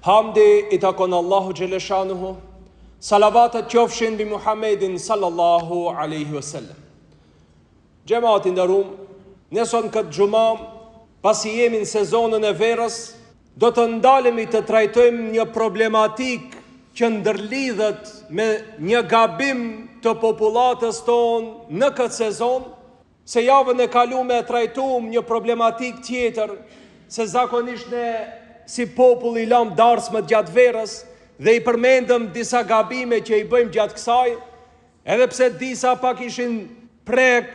Hamdi i takon Allahu Gjeleshanuhu, salavatet qofshin bi Muhammedin sallallahu aleyhi wasallam. Gjematin dërum, nëson këtë gjuma, pasi jemi në sezonën e verës, do të ndalemi të trajtojmë një problematik që ndërlidhet me një gabim të populatës tonë në këtë sezon, se javën e kalume e trajtuam një problematik tjetër, se zakonisht ne si popull i lam darsmë gjatë verës dhe i përmendëm disa gabime që i bëjmë gjatë kësaj, edhe pse disa pak ishin prek,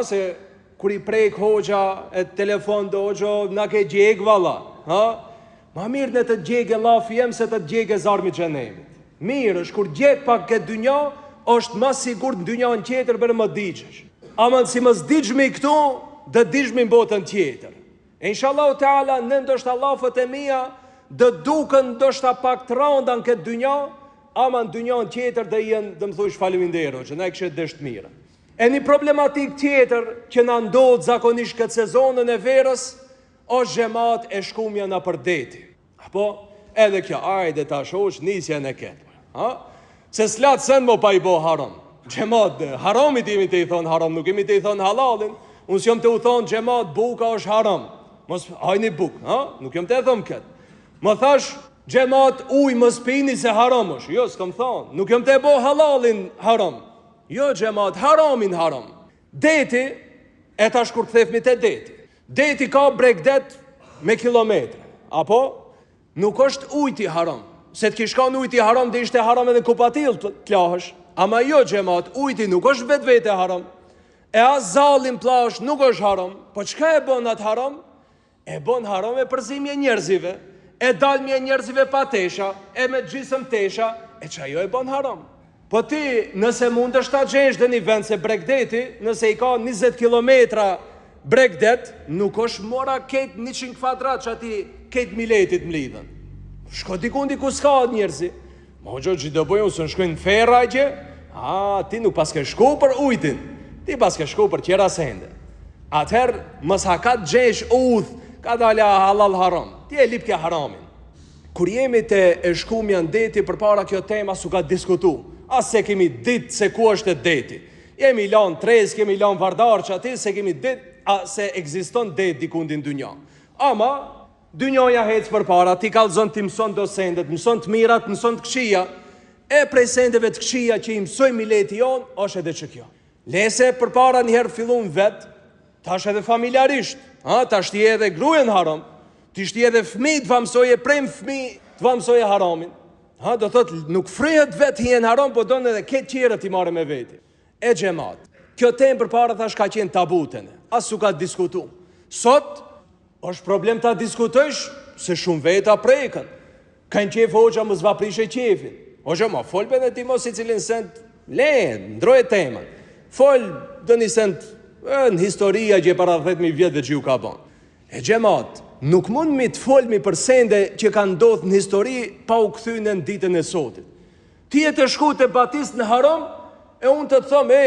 se kur i prek hoxha e telefon do hoxho, na ke gjeg valla, ma mirë në të gjeg e lafi jem se të gjeg e zarmi xhenemit. Mirë është, kur gjeg pak këtë dynja, është ma sigur në dynja në tjetër për më digjesh. Ama si më zdigjmi këtu, dhe digjmi në botën tjetër. E inshallah ta'ala, në ndoshta lafët e mija, dë duken ndoshta pak të randa në këtë dynja, ama në dynja në tjetër dhe jenë, dhe më thush falimindero, që na i kështë deshtë mire. E një problematik tjetër që na ndodhë zakonisht këtë sezonën e verës, është xhemat e shkumja në për deti. Apo, edhe kjo, ajde ta shosh, nisja në ketë. Se slatë sen mo pa i bo haram. Xhemat, haramit imi të i thonë haram, nuk imi të i thonë halalin. Unë s'jom të u thonë xhemat, buka është haram. Mos hajni buk, nuk jam të e thëmë këtë. Më thash, xhemat uj, mos pini se haram është. Jo, s'kam thonë, nuk jam të e bo halalin haram. Jo, xhemat, haramin haram. Deti, e tash kur këthefmi të deti. Deti ka bregdet me kilometre. Apo, nuk është ujti haram. Se të kishka në ujti haram, dhe ishte haram edhe kupatil të lahësh. Ama jo, xhemat, ujti nuk është vetë vete haram. E as zalin plash nuk është haram. Po çka e bon atë haram? E bon haram e përzimje njerëzive, e dalmje njerëzive pa tesha, e me gjisëm tesha, e që ajo e bon haram. Po ti, nëse mund është ta gjesh dhe një vend se bregdeti, nëse i ka 20 kilometra bregdet, nuk është mora ketë 100 kvadrat që ati ketë miletit mlidhen. Shko dikun diku s'ka njerëzi. Mo gjo që do bëjnë, së në shkojnë ferra gje, ti nuk pas ke shku për ujtin, ti pas ke shku për tjera sende. Atëherë, mës hakat gjesh udh, ka dalja halal haram, ti e lip ke haramin. Kur jemi të e shkumja në deti, për para kjo tema su ka diskutu, as se kemi dit se ku është e deti. Jemi lan trez, kemi lan vardar që ati, se kemi dit, se egziston det dikundin dynja. Ama, dynjoja hecë për para, ti kalzon të mëson do sendet, mëson të mirat, mëson të këshia, e prej sendeve të këshia që i mësoj mileti jonë, është edhe që kjo. Lese për para njëherë fillun vetë, tash edhe familjarisht, tash ti edhe grujen haram, ti shti edhe fmi të vamsoje, prem fmi të vamsoje haramin. Do thot, nuk frihet vetë hien haram, po donë edhe këtë qire ti mare me veti. E xhemat, kjo temë për para thash ka qenë tabutene, as su ka diskutu. Sot, është problem ta diskutojsh, se shumë veta prejken. Kanë qef hoxha më zva prishe qefin. Hoxha ma folbe dhe ti mos i cilin sent, ndroje temën. Fol dhe një sent, në historia që e para 10.000 vjetë dhe që ju ka bon. E xhemat, nuk mund mi të folmi për sende që ka ndodhë në histori pa u këthyne në ditën e sotit. Ti e të shku të batist në haram, e unë të thëmë,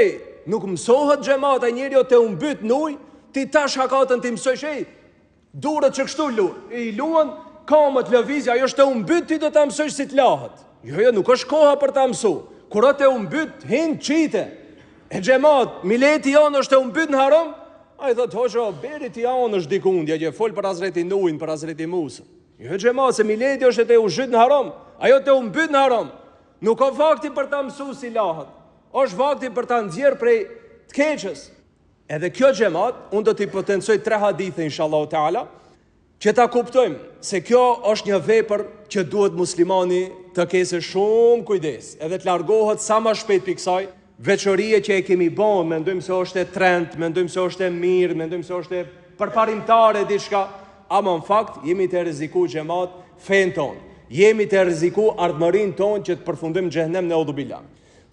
nuk mësohet xhemat, a njeri o të umbyt në uj, ti tash hakatën të mësojsh, durët që kështu i luan, kamët lëvizja, ajo është të umbyt, ti do të mësojsh si të lahët. Jo, nuk është koha për të mësu. Kur o të umbyt, hinë qite. E xhemat, mileti janë është e umbyt në haram, a i thëtë, hoqo, berit janë është dikundja, që folë për Hazreti Nuhin, për Hazreti Musën. Jo xhemat, se mileti është e ushyt në haram, ajo të umbyt në haram. Nuk o fakti për ta mësu si lahët, është fakti për ta nxjerr prej të keqës. Edhe kjo xhemat, unë do t'i potencoj 3 hadithe, inshallah ta'ala, që ta kuptojmë se kjo është një vepër që duhet muslimani të kese shumë kujdes, edhe të largohet sa ma shpejt për kësaj, veçorie që e kemi bon, mendojmë se është e trend, mendojmë se është e mirë, mendojmë se është e përparimtare, diçka, ama në fakt, jemi të rreziku xhemat fen ton, jemi të rreziku ardhmërin ton që të përfundim xhehenem në udhubillah.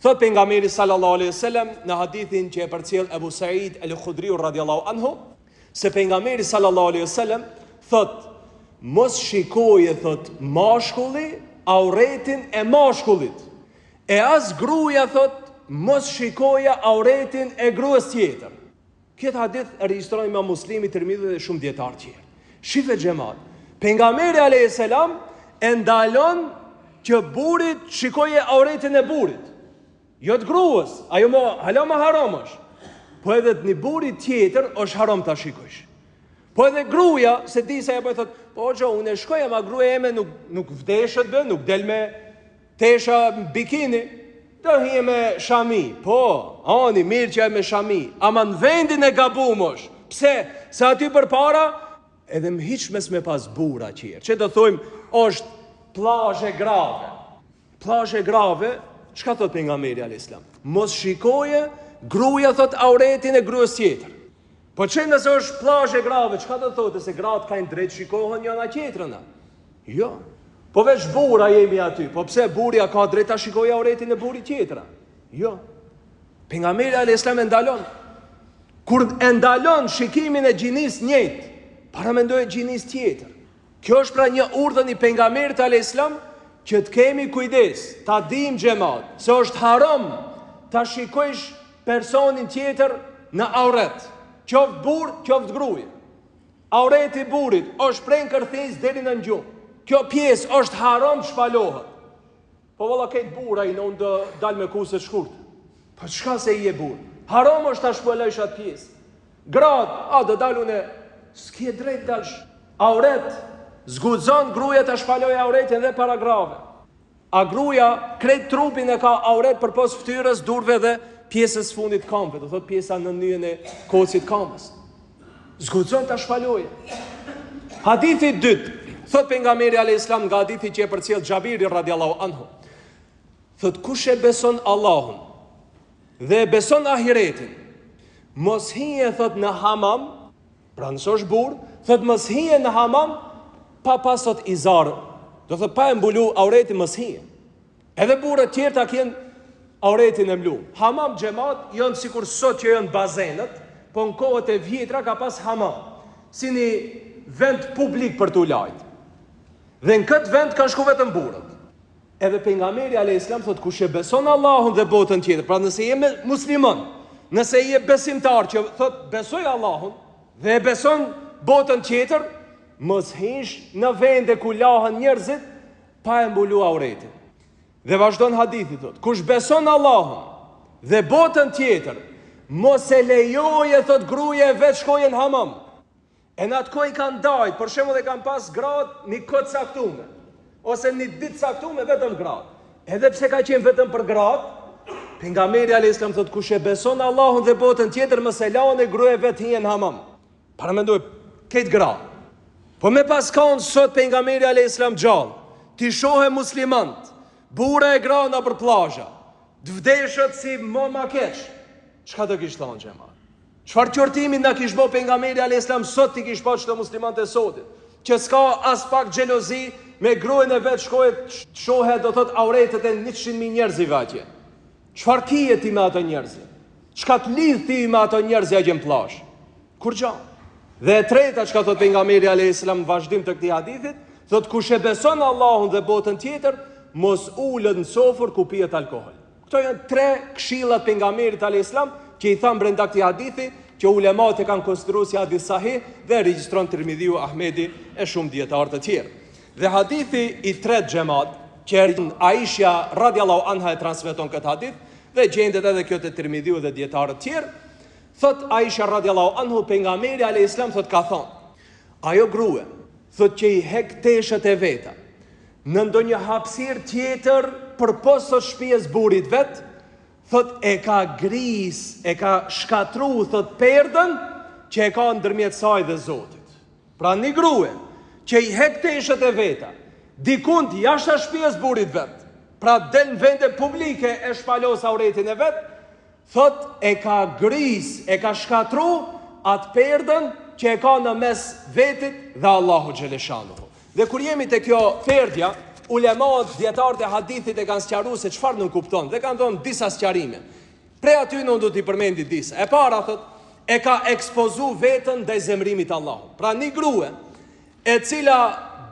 Thot pejgamberi sallallahu alaihi wasallam në hadithin që e përcjell Abu Said al-Khudri radhiyallahu anhu, se pejgamberi sallallahu alaihi wasallam thot, mos shikoje, thot, mashkulli auretin e mashkullit, e as gruaja, thot, mos shikoja auretin e gruas tjetër. Këtë hadith e regjistroni me Muslimi, Tirmidhi dhe shumë dietar tjerë. Shife xhemat, pejgamberi alayhis salam e ndalon që burit shikoje auretin e burit. Jo të gruës, ajo hala më haram është. Po edhe të një burit tjetër është haram ta shikojsh. Po edhe gruaja, se di se ajo thot, po xho, unë shkoj ama gruaja ime nuk vdeshet bë, nuk del me tesha bikini, do hije me shami. Po, ani mirë që e me shami, ama në vendin e gabumosh. Pse? Se aty përpara edhe më hiç mes me pas burra qerë. Që do thojmë është plazhe grave. Plazhe grave, çka thot pejgamberi alayhis salam? Mos shikoje gruaja thot auretin e gruas tjetër. Po që nëse është plazhe grave, çka do thotë se gratë kanë drejt shikohen njëna tjetrën? Jo. Po veç burra jemi aty. Po pse burja ka drejt ta shikojë auretin e burrit tjetër? Jo. Pejgamberi alayhis salam e ndalon. Kur e ndalon shikimin e gjinis njëjtë, para mendoj gjinis tjetër. Kjo është pra një urdhën i pejgamberit alayhis salam që të kemi kujdes, ta dim xhamat, se është haram ta shikojsh personin tjetër në auret. Qoftë burr, qoftë gruaje. Aureti i burrit është prej kërthes deri në gjuhë. Kjo pjesë është haram të shpalohet. Po valla këtë burra i non do dal me kuse të shkurt. Po çka se i e burr? Haram është ta shpalosh atë pjesë. Gratë, do dalune, s'ke drejt dalsh. Auret, zguxon gruaja ta shpalojë auretin dhe para grave. A gruaja krejt trupin e ka auret përpos fytyrës, durve dhe pjesës fundit këmbëve, do thot pjesa në nyjen e kocit këmbës. Zguxon ta shpalojë. Hadithi 2, thot pejgamberi alayhis salam nga hadithi që e përcjell Xhabiri radhiyallahu anhu. Thot kush e beson Allahun dhe e beson ahiretin, mos hije thot në hamam, pra nëse është burr, thot mos hije në hamam pa pasot izar. Do thot pa e mbulu auretin mos hije. Edhe burrat tjerë ta kanë auretin e mlu. Hamam xhamat janë sikur sot që janë bazenet, po në kohët e vjetra ka pas hamam, si një vend publik për t'u lajt. Dhe në këtë vend kanë shku vetëm burrat. Edhe pejgamberi alayhis salam thot kush e beson Allahun dhe botën tjetër, pra nëse je musliman, nëse je besimtar që thot besoj Allahun dhe e beson botën tjetër, mos hish në vende ku lahen njerëzit pa e mbulu auretin. Dhe vazhdon hadithi thot, kush beson Allahun dhe botën tjetër, mos e lejoje thot gruaja vetë shkojën hamam. E në atë kohë i kanë dajt, për shembull e kanë pas gratë një kohë caktuar, ose një ditë caktuar vetëm gratë. Edhe pse ka qenë vetëm për gratë, pejgamberi alayhis salam thot kush e beson Allahun dhe botën tjetër, mos e lanë gruaja vetë hijen hamam. Para mendoj këtë gratë. Po me pas kanë sot pejgamberi alayhis salam gjallë, ti shohe muslimant, burra e grana për plazha, të vdeshët si mama keq. Çka do kish thonë xhamat? Çfarë qortimi na kish bë pejgamberi alayhis salam sot ti kish pa çdo muslimantë sotit, që s'ka as pak xhelozi me gruën e vet shkohet shohet do thot auretet e 100.000 njerëzive atje. Çfarë kije ti me ato njerëz? Çka të lidh ti me ato njerëz atje në plazh? Kur gjë? Dhe e treta çka thot pejgamberi alayhis salam vazhdim të këtij hadithit, thot kush e beson Allahun dhe botën tjetër, mos ulet në sofër ku pihet alkool. Këto janë 3 këshillat pejgamberit alayhis salam që i thamë brenda këtij hadithi, që ulemat e kanë konsideruar si hadith sahih dhe regjistron Tirmidhiu, Ahmedi e shumë dietarë të tjerë. Dhe hadithi i 3 xhamat, që Aisha radhiyallahu anha e transmeton këtë hadith dhe gjendet edhe kjo te Tirmidhiu dhe dietarë të tjerë, thot Aisha radhiyallahu anhu pejgamberi alayhis salam thot ka thonë, ajo grua thot që i hek teshët e veta në ndonjë hapësirë tjetër përpos së shtëpisë burrit vet, thot e ka gris, e ka shkatru, thot perdën që e ka ndërmjet saj dhe Zotit. Pra një grua që i hek teshët e veta, dikund jashtë shtëpisë burrit vet, pra del në vende publike e shpalos auretin e vet, thot e ka gris, e ka shkatru atë perdën që e ka në mes vetit dhe Allahu xhaleshanuhu. Dhe kur jemi te kjo perdja, ulemat, dietarët e hadithit e kanë sqaruar se çfarë nuk kupton dhe kanë dhënë disa sqarime. Prej aty nuk do t'i përmendi disa. E para thot, e ka ekspozu veten ndaj zemrimit të Allahut. Pra një grua e cila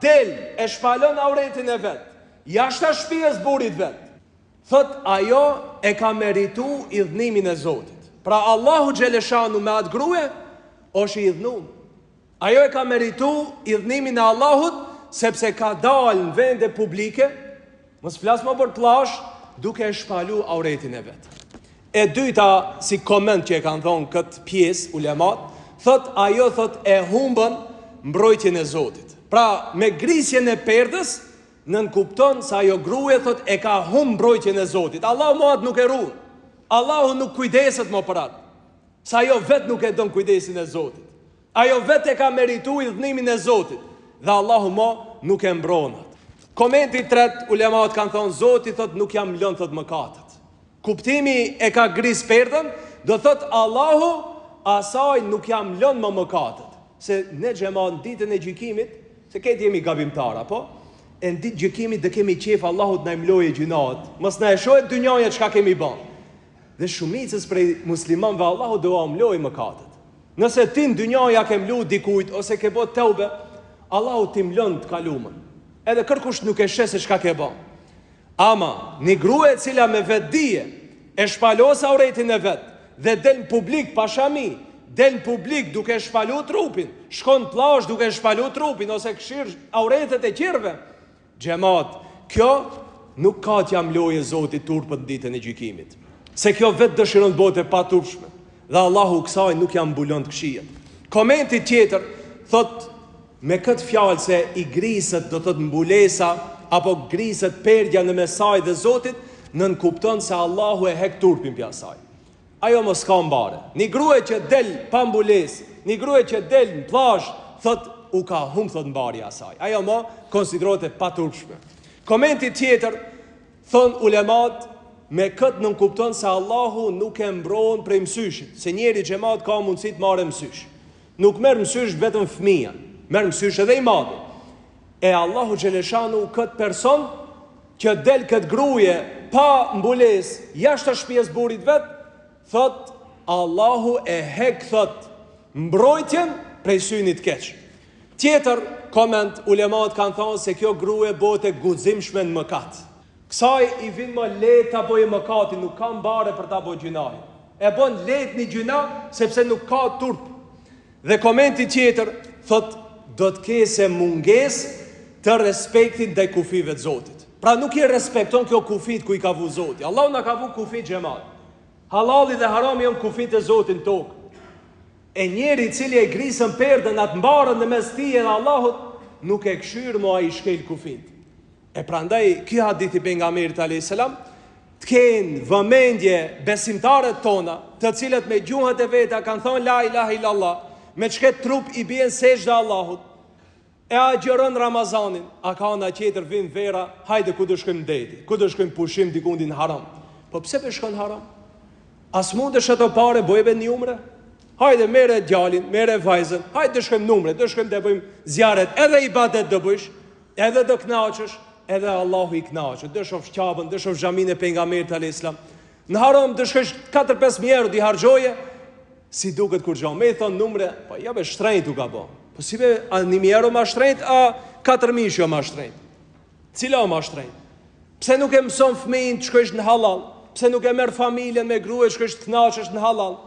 del e shpalon auretin e vet, jashtë shtëpisë burrit vet, thot ajo e ka meritu idhnimin e Zotit. Pra Allahu xhaleshanu me atë grua është i idhnum. Ajo e ka meritu idhnimin e Allahut sepse ka dalë në vende publike, mos flas më për plazh, duke e shpalu auretin e vet. E dyta, si koment që e kanë thonë këtë pjesë ulemat, thot ajo thot e humbën mbrojtjen e Zotit. Pra me grisjen e perdës nën kupton se ajo gruaja thot e ka humbë mbrojtjen e Zotit. Allahu mohat nuk e ruan. Allahu nuk kujdeset më për atë. Sa ajo vet nuk e don kujdesin e Zotit. Ajo vet e ka merituar dhënimin e Zotit dhe Allahu nuk e mbron atë. Komenti i tretë, ulemat kanë thonë Zoti thot nuk jam lënë thot mëkatet. Kuptimi e ka gris perdën, do thot Allahu asaj nuk jam lënë më mëkatet. Se ne xhamat në ditën e gjykimit, se këtë jemi gabimtar apo? E në ditë gjykimit dhe kemi qef Allahut na imloje gjunat, mos na e shohet dynjaja çka kemi bën. Dhe shumicës prej muslimanëve Allahu do amloj mëkatet. Nëse ti në dynjaja ke mlu dikujt ose ke bë teube, Allahu ti mlon të kalumën. Edhe kërkush nuk e sheh se çka ke bën. Ama një grua e cila me vetdije e shpalos auretin e vet dhe del në publik pa shami, del në publik duke shpalu trupin, shkon plazh duke shpalu trupin ose këshir auretet e qirve, xhamat, kjo nuk ka t'jam loje Zotit turpët në ditën e gjykimit. Se kjo vetë dëshiron bote pa turpshme dhe Allahu kësaj nuk jam mbulon të këshijet. Komenti tjetër thot me këtë fjalë se i griset do thot mbulesa apo griset perdja në mesaj dhe Zotit, nën kupton se Allahu e hek turpin për asaj. Ajo mos ka mbare. Një grua që del pa mbulesë, një grua që del në plazh, thot u ka humb thot mbarja asaj. Ajo konsiderohet e paturpshme. Komenti tjetër thon ulemat me këtë nën kupton se Allahu nuk e mbron prej mësyshit, se njeri xhamat ka mundësi të marrë mësysh. Nuk merr mësysh vetëm fëmia, merr mësysh edhe i madh. E Allahu xheleshanu këtë person që del këtë gruje pa mbules jashtë shtëpisë burrit vet, thot Allahu e hek thot mbrojtjen prej synit keq. Tjetër koment ulemat kanë thonë se kjo gruje bëhet e guximshme në mëkat. Kësaj i vin më lehtë ta bëjë mëkatin, nuk ka mbare për ta bëjë gjunaj. E bën lehtë një gjuna sepse nuk ka turp. Dhe komenti tjetër thot do të kese mungesë të respektit ndaj kufive të Zotit. Pra nuk i respekton kjo kufit ku i ka vu Zoti. Allahu na ka vu kufit xhamat. Halali dhe harami janë kufit e Zotit në tokë. E njeri i cili e grisën perdën atë mbarën në mes tij dhe Allahut, nuk e këshyr mo ai shkel kufit. E prandaj ky hadith i pejgamberit alayhis salam të kenë vëmendje besimtarët tona, të cilët me gjuhët e veta kanë thonë la ilaha illallah, me çket trup i bien sejdë Allahut. E agjeron Ramazanin, a ka nga tjetër vin vera, hajde ku do shkojmë deti, ku do shkojmë pushim dikundin haram. Po pse po shkon haram? As mundesh ato pare bëjve një umre? Hajde merre djalin, merre vajzën, hajde të shkojmë në umre, të shkojmë të bëjmë zjarret, edhe ibadet do bësh, edhe do kënaqesh, edhe Allahu i kënaqet. Do shoh Ka'bën, do shoh xhamin e pejgamberit alayhis salam. Në haram do shkosh 4-5 euro di harxhoje, si duket kur xham. Me thon numre, po ja be shtrenjt u ka bë. Po si be a 1.000 euro ma shtrenjt, a 4.000 jo ma shtrenjt. Cila ma shtrenjt? Pse nuk e mëson fëmijën të shkosh në halal? Pse nuk e merr familjen me grua të shkosh të kënaqesh në halal?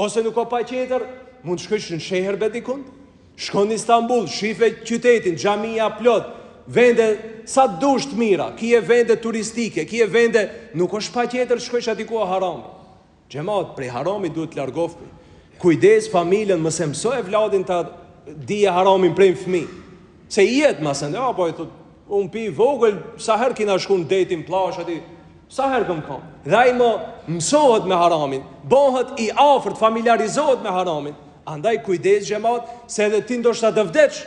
Ose nuk ka pa tjetër, mund të shkosh në sheher betikund? Shkon në Istanbul, shife qytetin, xhamia plot, vende sa dush të mira, kije vende turistike, kije vende, nuk është pa tjetër shkosh aty ku harami. Xhamat, prej harami duhet të largohemi. Kujdes familjen, mos e mësoj vladin ta dije haramin prej fëmijë. Se jetë masën, apo e thot, unë pi vogël, sa herë kina shku në detin plash aty, sa herë këm kam. Dhe ai më mësohet me haramin, bëhet i afërt, familiarizohet me haramin. Andaj kujdes xhamat, se edhe ti ndoshta të vdesh.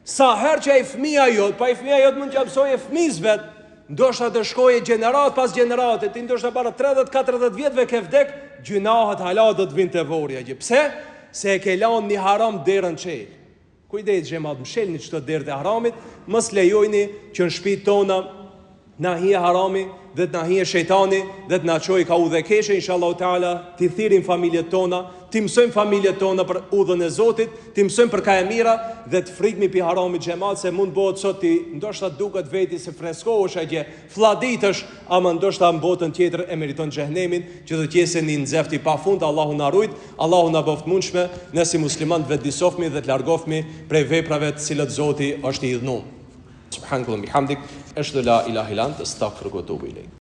Sa herë që ai fëmia jot, pa ai fëmia jot mund t'ja mësojë fëmijës vet, ndoshta të shkojë gjenerat pas gjenerate, ti ndoshta para 30-40 vjetëve ke vdek, gjunahet hala do të vinë te vorja. Pse? Se e ke lanë një haram derën qelë. Kujdes xhamat, mshelni çdo derë të haramit, mos lejojni që në shtëpitë tona na hije harami dhe të na hije shejtani dhe të na çojë ka udhë keqe inshallah taala, ti thirrim familjet tona, ti mësojmë familjet tona për udhën e Zotit, ti mësojmë për ka e mira dhe të frikmi pi haramit xhamat, se mund bëhet sot ti ndoshta duket veti se freskohesh atje, fladitësh, ama ndoshta në botën tjetër e meriton xhehenemin, që do të jeseni në nxefti pafund. Allahu na rujt, Allahu na bëft mundshme, ne si musliman vetë disofmi dhe të largohemi prej veprave të cilët Zoti është i dhënë. subhanakallahumma bihamdik, ashhadu la ilaha illa anta, astaghfiruka wa atubu ilayk.